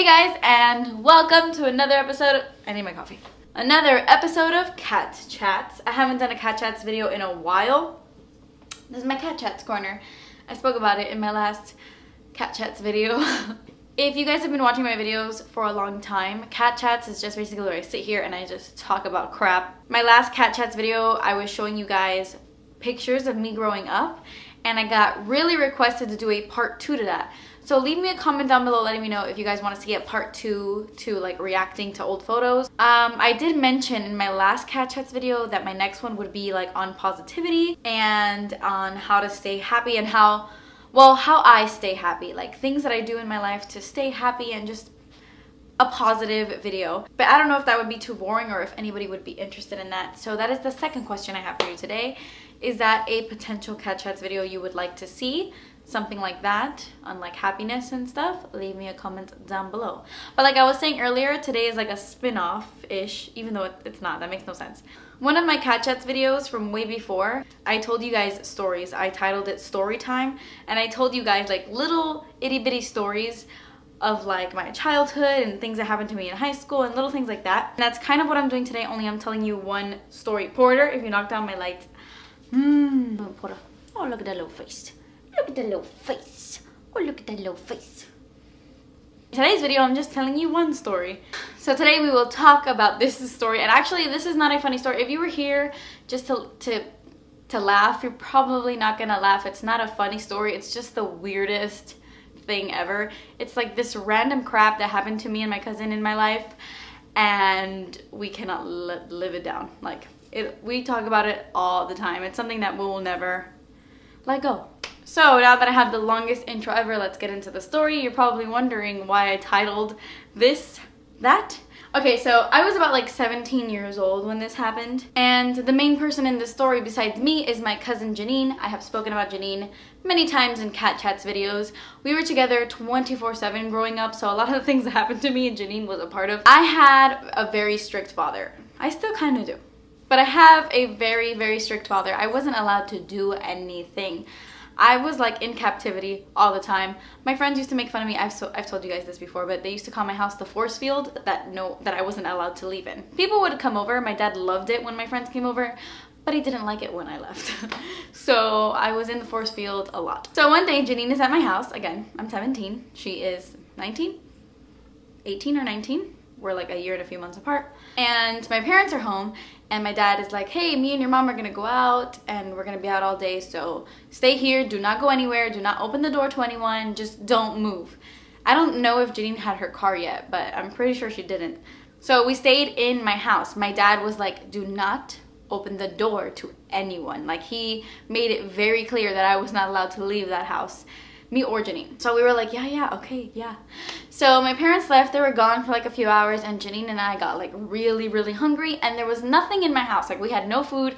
Hey guys, and welcome to another episode. I need my coffee. Another episode of Cat Chats. I haven't done a Cat Chats video in a while. This is my Cat Chats corner. I spoke about it in my last Cat Chats video. If you guys have been watching my videos for a long time, Cat Chats is just basically where I sit here and I just talk about crap. My last Cat Chats video, I was showing you guys pictures of me growing up, and I got really requested to do a part 2 to that. So leave me a comment down below letting me know if you guys want us to get part 2 to like reacting to old photos. I did mention in my last Cat Chats video that my next one would be like on positivity and on how to stay happy and how I stay happy, like things that I do in my life to stay happy, and just a positive video. But I don't know if that would be too boring or if anybody would be interested in that. So that is the second question I have for you today. Is that a potential Cat Chats video you would like to see? Something like that on like happiness and stuff? Leave me a comment down below. But like I was saying earlier, today is like a spin-off-ish, even though it's not. That makes no sense. One of my Cat Chats videos from way before, I told you guys stories. I titled it Story Time, and I told you guys like little itty-bitty stories of like my childhood and things that happened to me in high school and little things like that. And that's kind of what I'm doing today, only I'm telling you one story. Porter, if you knock down my lights. Porter. Oh, look at that little face. Look at that little face. Oh, look at that little face. In today's video, I'm just telling you one story. So today we will talk about this story. And actually, this is not a funny story. If you were here just to laugh, you're probably not gonna laugh. It's not a funny story. It's just the weirdest thing ever. It's like this random crap that happened to me and my cousin in my life, and we cannot live it down. Like we talk about it all the time. It's something that we will never let go. So now that I have the longest intro ever, let's get into the story. You're probably wondering why I titled this that. Okay, so I was about like 17 years old when this happened, and the main person in this story besides me is my cousin Janine. I have spoken about Janine many times in Cat Chats videos. We were together 24/7 growing up, so a lot of the things that happened to me and Janine was a part of. I had a very strict father. I still kind of do. But I have a very, very strict father. I wasn't allowed to do anything. I was like in captivity all the time. My friends used to make fun of me. I've told you guys this before, but they used to call my house the force field that I wasn't allowed to leave in. People would come over. My dad loved it when my friends came over, but he didn't like it when I left. So I was in the force field a lot. So one day Janine is at my house. Again, I'm 17. She is 19, 18 or 19. We're like a year and a few months apart. And my parents are home, and my dad is like, hey, me and your mom are gonna go out and we're gonna be out all day, so stay here, do not go anywhere, do not open the door to anyone, just don't move. I don't know if Janine had her car yet, but I'm pretty sure she didn't. So we stayed in my house. My dad was like, do not open the door to anyone. Like, he made it very clear that I was not allowed to leave that house. Me or Janine. So we were like, yeah, okay, yeah. So my parents left, they were gone for like a few hours, and Janine and I got like really, really hungry, and there was nothing in my house. Like, we had no food,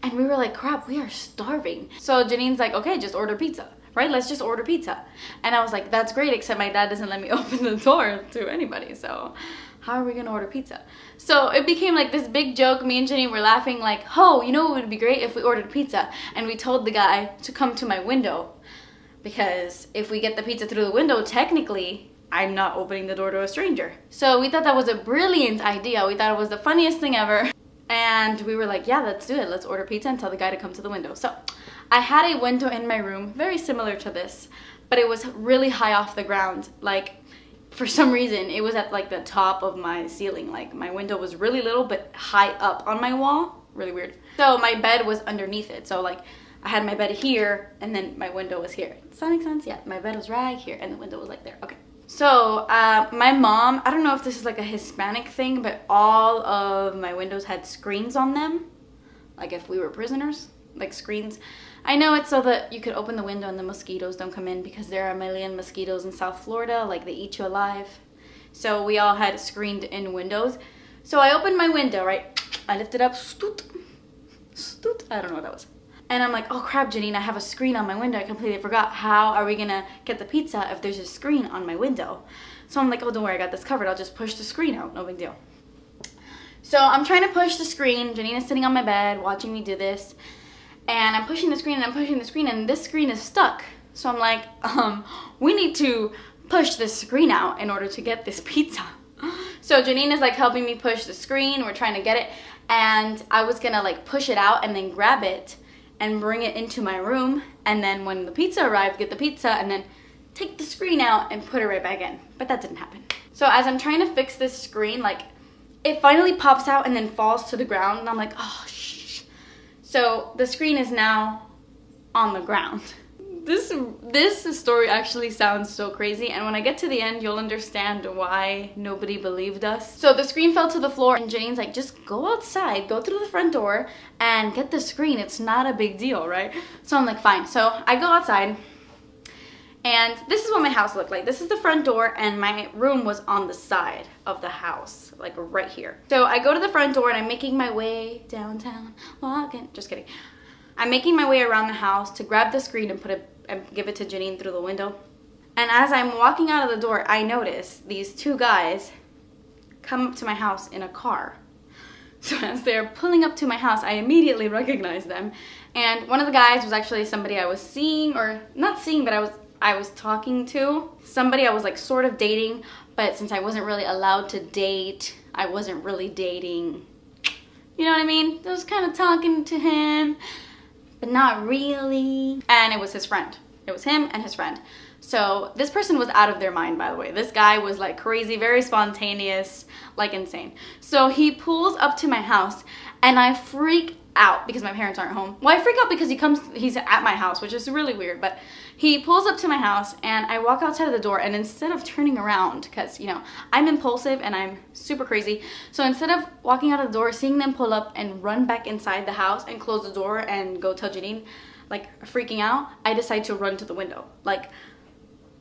and we were like, crap, we are starving. So Janine's like, okay, just order pizza, right? Let's just order pizza. And I was like, that's great, except my dad doesn't let me open the door to anybody, so how are we gonna order pizza? So it became like this big joke. Me and Janine were laughing like, oh, you know what would be great if we ordered pizza? And we told the guy to come to my window, because if we get the pizza through the window, technically, I'm not opening the door to a stranger. So we thought that was a brilliant idea. We thought it was the funniest thing ever. And we were like, yeah, let's do it. Let's order pizza and tell the guy to come to the window. So I had a window in my room, very similar to this, but it was really high off the ground. Like, for some reason, it was at like the top of my ceiling. Like, my window was really little, but high up on my wall. Really weird. So my bed was underneath it. So like, I had my bed here, and then my window was here. Does that make sense? Yeah, my bed was right here, and the window was like there. Okay. So my mom, I don't know if this is like a Hispanic thing, but all of my windows had screens on them. Like if we were prisoners, like screens. I know it's so that you could open the window and the mosquitoes don't come in, because there are a million mosquitoes in South Florida. Like, they eat you alive. So we all had screened in windows. So I opened my window, right? I lifted up, stoot, I don't know what that was. And I'm like, oh crap, Janine, I have a screen on my window. I completely forgot. How are we gonna get the pizza if there's a screen on my window? So I'm like, oh, don't worry, I got this covered. I'll just push the screen out, no big deal. So I'm trying to push the screen. Janine is sitting on my bed watching me do this. And I'm pushing the screen and I'm pushing the screen, and this screen is stuck. So I'm like, we need to push this screen out in order to get this pizza. So Janine is like helping me push the screen. We're trying to get it. And I was gonna like push it out and then grab it and bring it into my room. And then when the pizza arrived, get the pizza and then take the screen out and put it right back in. But that didn't happen. So as I'm trying to fix this screen, like it finally pops out and then falls to the ground. And I'm like, oh, shh. So the screen is now on the ground. This story actually sounds so crazy, and when I get to the end, you'll understand why nobody believed us. So the screen fell to the floor, and Janine's like, just go outside, go through the front door, and get the screen. It's not a big deal, right? So I'm like, fine. So I go outside, and this is what my house looked like. This is the front door, and my room was on the side of the house, like right here. So I go to the front door, and I'm making my way downtown, walking. Just kidding. I'm making my way around the house to grab the screen and put it and give it to Janine through the window. And as I'm walking out of the door, I notice these two guys come up to my house in a car. So as they're pulling up to my house, I immediately recognize them. And one of the guys was actually somebody I was seeing, or not seeing, but I was talking to. Somebody I was like sort of dating, but since I wasn't really allowed to date, I wasn't really dating. You know what I mean? I was kind of talking to him, but not really. And it was his friend. It was him and his friend. So this person was out of their mind, by the way. This guy was like crazy, very spontaneous, like insane. So he pulls up to my house and I freak out because my parents aren't home. Well, I freak out because he's at my house, which is really weird, but he pulls up to my house and I walk outside of the door, and instead of turning around, because, you know, I'm impulsive and I'm super crazy, so instead of walking out of the door, seeing them pull up and run back inside the house and close the door and go tell Janine, like freaking out, I decide to run to the window. Like,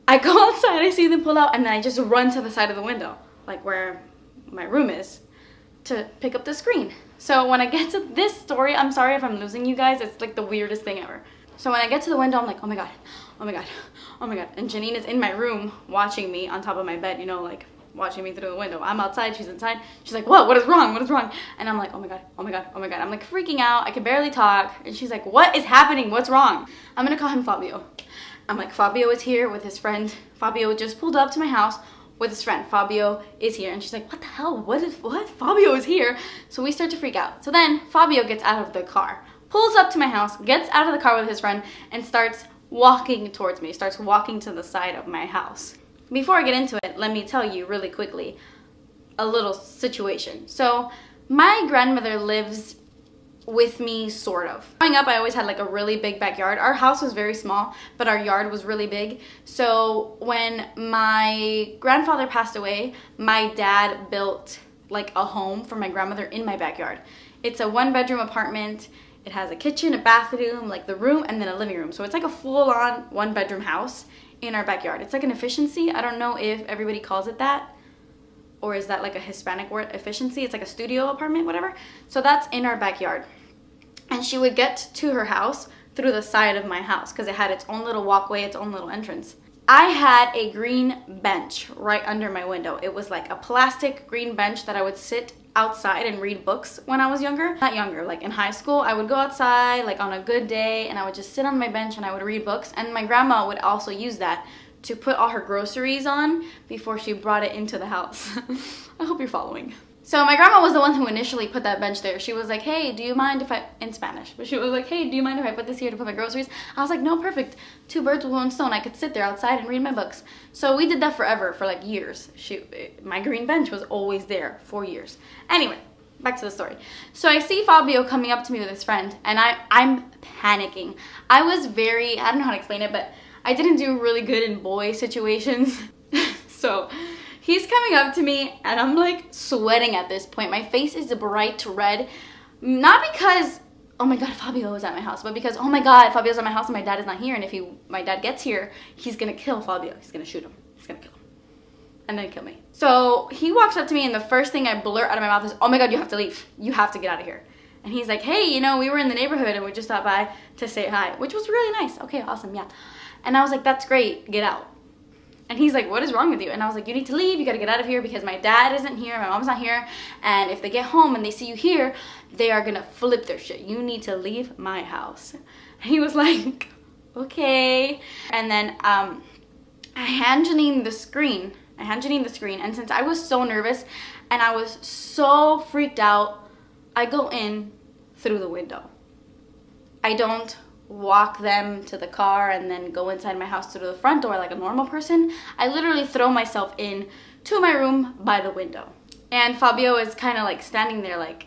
I go outside, I see them pull out, and then I just run to the side of the window, like where my room is, to pick up the screen. So when I get to this story, I'm sorry if I'm losing you guys, it's like the weirdest thing ever. So when I get to the window, I'm like, oh my God, oh my God, oh my God. And Janine is in my room watching me on top of my bed, you know, like watching me through the window. I'm outside, she's inside. She's like, what is wrong? What is wrong? And I'm like, oh my God, oh my God, oh my God. I'm like freaking out. I can barely talk. And she's like, what is happening? What's wrong? I'm gonna call him Fabio. I'm like, Fabio is here with his friend. Fabio just pulled up to my house with his friend. Fabio is here. And she's like, what the hell? What? Fabio is here. So we start to freak out. So then Fabio gets out of the car, pulls up to my house, gets out of the car with his friend, and starts walking towards me, starts walking to the side of my house. Before I get into it, let me tell you really quickly a little situation. So my grandmother lives with me, sort of. Growing up, I always had like a really big backyard. Our house was very small, but our yard was really big. So when my grandfather passed away, my dad built like a home for my grandmother in my backyard. It's a 1-bedroom apartment. It has a kitchen, a bathroom, like the room, and then a living room. So it's like a full-on 1-bedroom house in our backyard. It's like an efficiency. I don't know if everybody calls it that, or is that like a Hispanic word, efficiency? It's like a studio apartment, whatever. So that's in our backyard. And she would get to her house through the side of my house because it had its own little walkway, its own little entrance. I had a green bench right under my window. It was like a plastic green bench that I would sit outside and read books when I was younger. Not younger, like in high school. I would go outside like on a good day and I would just sit on my bench and I would read books. And my grandma would also use that to put all her groceries on before she brought it into the house. I hope you're following. So my grandma was the one who initially put that bench there. She was like, hey, do you mind if in Spanish, but she was like, hey, do you mind if I put this here to put my groceries? I was like, no, perfect. 2 birds with 1 stone. I could sit there outside and read my books. So we did that forever, for like years. My green bench was always there for years. Anyway, back to the story. So I see Fabio coming up to me with his friend, and I'm panicking. I was I don't know how to explain it, but I didn't do really good in boy situations. So he's coming up to me and I'm like sweating at this point. My face is bright red. Not because, oh my God, Fabio is at my house, but because, oh my God, Fabio's at my house and my dad is not here. And if my dad gets here, he's gonna kill Fabio. He's gonna shoot him. He's gonna kill him. And then kill me. So he walks up to me and the first thing I blurt out of my mouth is, oh my God, you have to leave. You have to get out of here. And he's like, hey, you know, we were in the neighborhood and we just stopped by to say hi, which was really nice. Okay, awesome, yeah. And I was like, that's great, get out. And he's like, what is wrong with you? And I was like, you need to leave. You got to get out of here because my dad isn't here. My mom's not here. And if they get home and they see you here, they are going to flip their shit. You need to leave my house. And he was like, okay. And then I hand Janine the screen. And since I was so nervous and I was so freaked out, I go in through the window. I don't walk them to the car and then go inside my house through the front door like a normal person. I literally throw myself in to my room by the window. And Fabio is kind of like standing there like,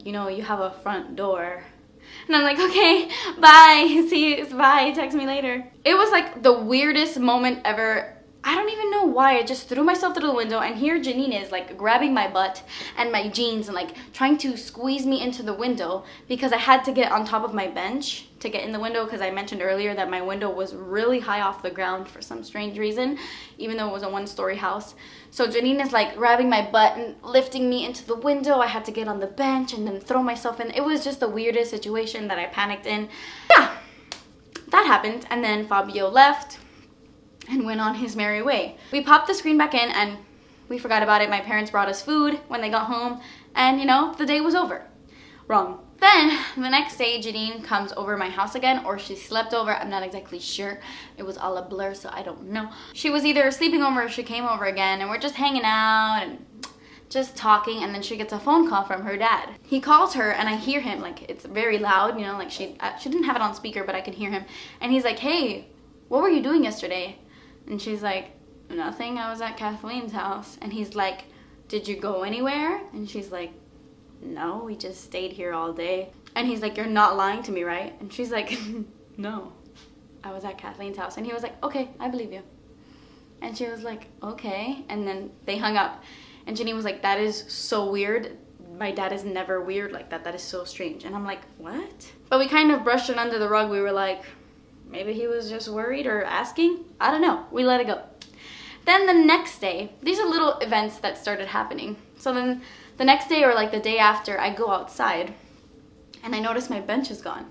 you know, you have a front door. And I'm like, okay, bye, see you, bye, text me later. It was like the weirdest moment ever. I don't even know why. I just threw myself through the window, and here Janine is like grabbing my butt and my jeans and like trying to squeeze me into the window because I had to get on top of my bench to get in the window, because I mentioned earlier that my window was really high off the ground for some strange reason, even though it was a one-story house. So Janine is like grabbing my butt and lifting me into the window. I had to get on the bench and then throw myself in. It was just the weirdest situation that I panicked in. Yeah, that happened. And then Fabio left and went on his merry way. We popped the screen back in and we forgot about it. My parents brought us food when they got home, and you know, the day was over. Wrong. Then the next day, Janine comes over my house again, or she slept over. I'm not exactly sure. It was all a blur, so I don't know. She was either sleeping over or she came over again, and we're just hanging out and just talking, and then she gets a phone call from her dad. He calls her and I hear him, like it's very loud, you know, like she didn't have it on speaker, but I could hear him. And he's like, hey, what were you doing yesterday? And she's like, nothing, I was at Kathleen's house. And he's like, did you go anywhere? And she's like, no, we just stayed here all day. And he's like, you're not lying to me, right? And she's like, no, I was at Kathleen's house. And he was like, okay, I believe you. And she was like, okay. And then they hung up. And Janine was like, that is so weird. My dad is never weird like that. That is so strange. And I'm like, what? But we kind of brushed it under the rug. We were like, maybe he was just worried or asking. I don't know. We let it go. Then the next day, these are little events that started happening. So then the next day, or like the day after, I go outside and I notice my bench is gone.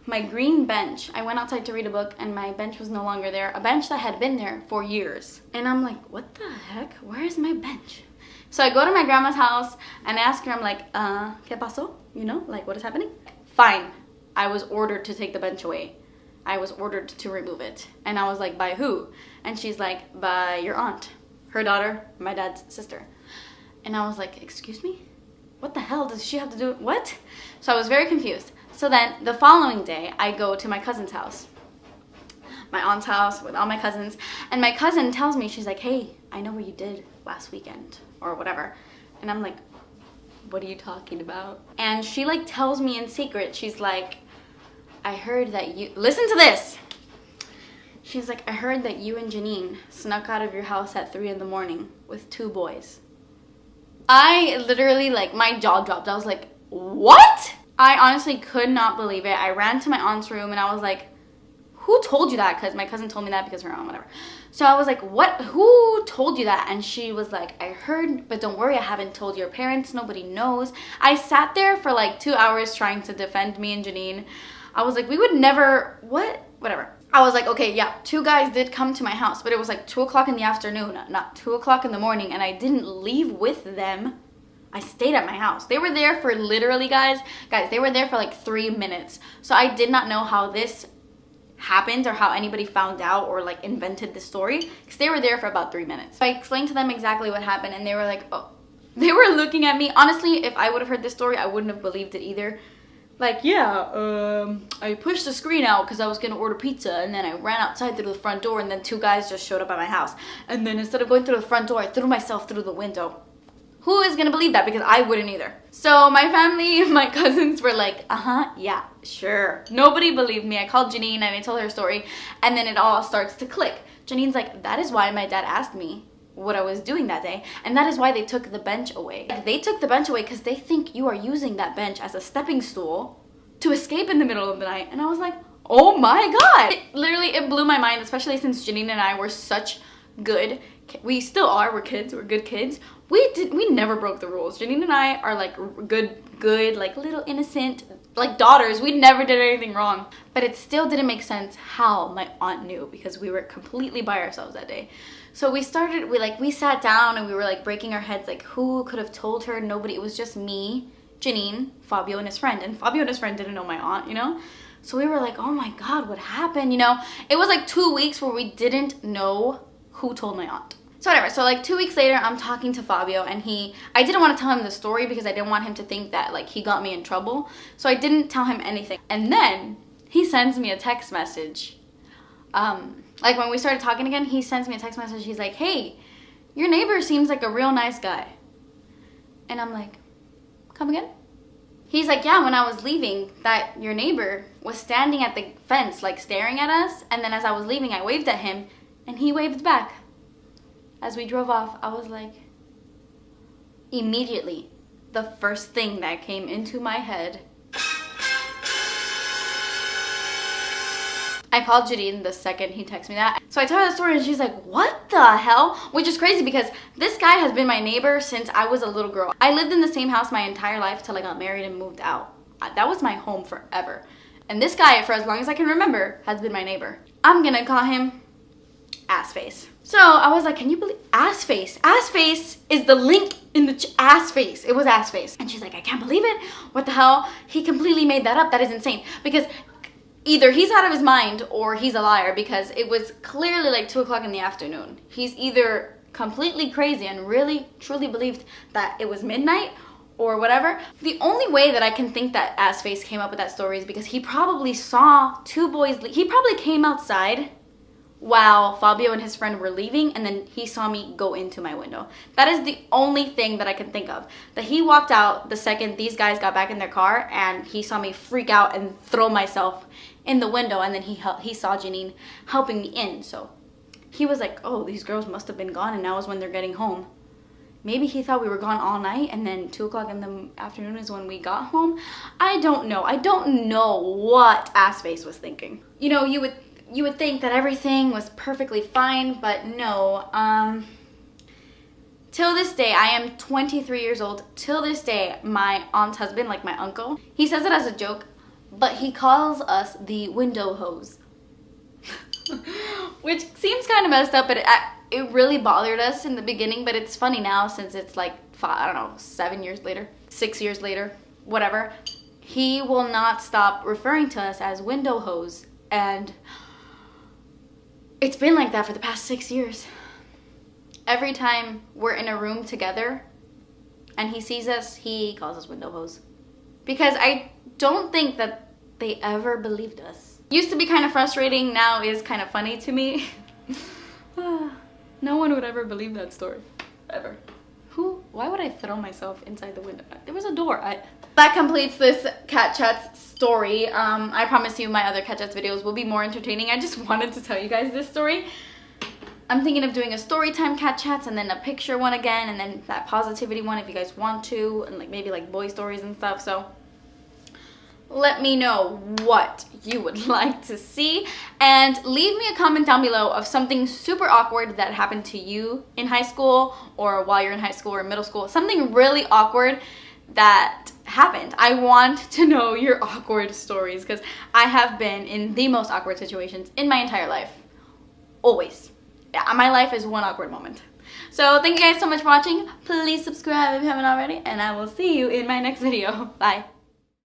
My green bench. I went outside to read a book and my bench was no longer there. A bench that had been there for years. And I'm like, what the heck? Where is my bench? So I go to my grandma's house and I ask her, I'm like, ¿qué pasó? You know, like what is happening? Fine. I was ordered to take the bench away. I was ordered to remove it. And I was like, by who? And she's like, by your aunt, her daughter, my dad's sister. And I was like, excuse me? What the hell does she have to do? What? So I was very confused. So then the following day, I go to my cousin's house. My aunt's house with all my cousins. And my cousin tells me, she's like, hey, I know what you did last weekend or whatever. And I'm like, what are you talking about? And she like tells me in secret, she's like, I heard that you, listen to this. She's like, I heard that you and Janine snuck out of your house at 3 a.m. with 2 boys. I literally, like, my jaw dropped. I was like, what? I honestly could not believe it. I ran to my aunt's room and I was like, who told you that? Because my cousin told me that because her aunt, whatever. So I was like, what? Who told you that? And she was like, I heard, but don't worry, I haven't told your parents. Nobody knows. I sat there for like 2 hours trying to defend me and Janine. I was like, we would never, what? Whatever. I was like, okay, yeah, 2 guys did come to my house, but it was like 2 o'clock in the afternoon, not 2 o'clock in the morning, and I didn't leave with them. I stayed at my house. They were there for literally, guys, they were there for like 3 minutes. So I did not know how this happened or how anybody found out or like invented the story, because they were there for about 3 minutes. So I explained to them exactly what happened, and they were like, oh, they were looking at me. Honestly, if I would have heard this story, I wouldn't have believed it either. Like, yeah, I pushed the screen out because I was going to order pizza, and then I ran outside through the front door, and then 2 guys just showed up at my house. And then instead of going through the front door, I threw myself through the window. Who is going to believe that? Because I wouldn't either. So my family, my cousins were like, yeah, sure. Nobody believed me. I called Janine and I told her story, and then it all starts to click. Janine's like, that is why my dad asked me what I was doing that day, and that is why they took the bench away. They took the bench away because they think you are using that bench as a stepping stool to escape in the middle of the night. And I was like, oh my god. It blew my mind, especially since Janine and I were such good, we still are, we're kids, we're good kids. We never broke the rules. Janine and I are like good, like little innocent, like daughters. We never did anything wrong. But it still didn't make sense how my aunt knew, because we were completely by ourselves that day. So we sat down and we were like breaking our heads, like who could have told her? Nobody. It was just me, Janine, Fabio and his friend. And Fabio and his friend didn't know my aunt, you know? So we were like, oh my God, what happened? You know, it was like 2 weeks where we didn't know who told my aunt. So whatever, so like 2 weeks later, I'm talking to Fabio, and I didn't want to tell him the story because I didn't want him to think that like he got me in trouble. So I didn't tell him anything. And then he sends me a text message. Like when we started talking again, he sends me a text message. He's like, hey, your neighbor seems like a real nice guy. And I'm like, come again? He's like, yeah, when I was leaving, that your neighbor was standing at the fence, like staring at us. And then as I was leaving, I waved at him and he waved back. As we drove off, I was like, immediately, the first thing that came into my head, I called Janine the second he texted me that. So I told her the story and she's like, what the hell? Which is crazy because this guy has been my neighbor since I was a little girl. I lived in the same house my entire life till I got married and moved out. That was my home forever. And this guy, for as long as I can remember, has been my neighbor. I'm gonna call him Ass Face. So I was like, can you believe Ass Face? Ass Face is the link in the Ass Face. It was Ass Face. And she's like, I can't believe it. What the hell? He completely made that up. That is insane. Because either he's out of his mind or he's a liar, because it was clearly like 2 o'clock in the afternoon. He's either completely crazy and really truly believed that it was midnight or whatever. The only way that I can think that Ass Face came up with that story is because he probably saw two boys. He probably came outside while Fabio and his friend were leaving, and then he saw me go into my window. That is the only thing that I can think of. That he walked out the second these guys got back in their car, and he saw me freak out and throw myself in the window, and then he saw Janine helping me in. So he was like, oh, these girls must have been gone, and now is when they're getting home. Maybe he thought we were gone all night, and then 2 o'clock in the afternoon is when we got home. I don't know. I don't know what Ass Face was thinking. You know, you would think that everything was perfectly fine, but no. Till this day, I am 23 years old. Till this day, my aunt's husband, like my uncle, he says it as a joke, but he calls us the window hose. Which seems kind of messed up, but it really bothered us in the beginning, but it's funny now since it's like, I don't know, 7 years later, 6 years later, whatever. He will not stop referring to us as window hose, and it's been like that for the past 6 years. Every time we're in a room together and he sees us, he calls us window hose. Because I don't think that they ever believed us. Used to be kind of frustrating, now is kind of funny to me. No one would ever believe that story, ever. Why would I throw myself inside the window? There was a door. That completes this Cat Chats story. I promise you my other Cat Chats videos will be more entertaining. I just wanted to tell you guys this story. I'm thinking of doing a story time Cat Chats and then a picture one again, and then that positivity one if you guys want to, and like maybe like boy stories and stuff. So let me know what you would like to see, and leave me a comment down below of something super awkward that happened to you in high school or while you're in high school or middle school. Something really awkward that happened. I want to know your awkward stories because I have been in the most awkward situations in my entire life. Always. Yeah, my life is one awkward moment. So thank you guys so much for watching. Please subscribe if you haven't already, and I will see you in my next video. Bye.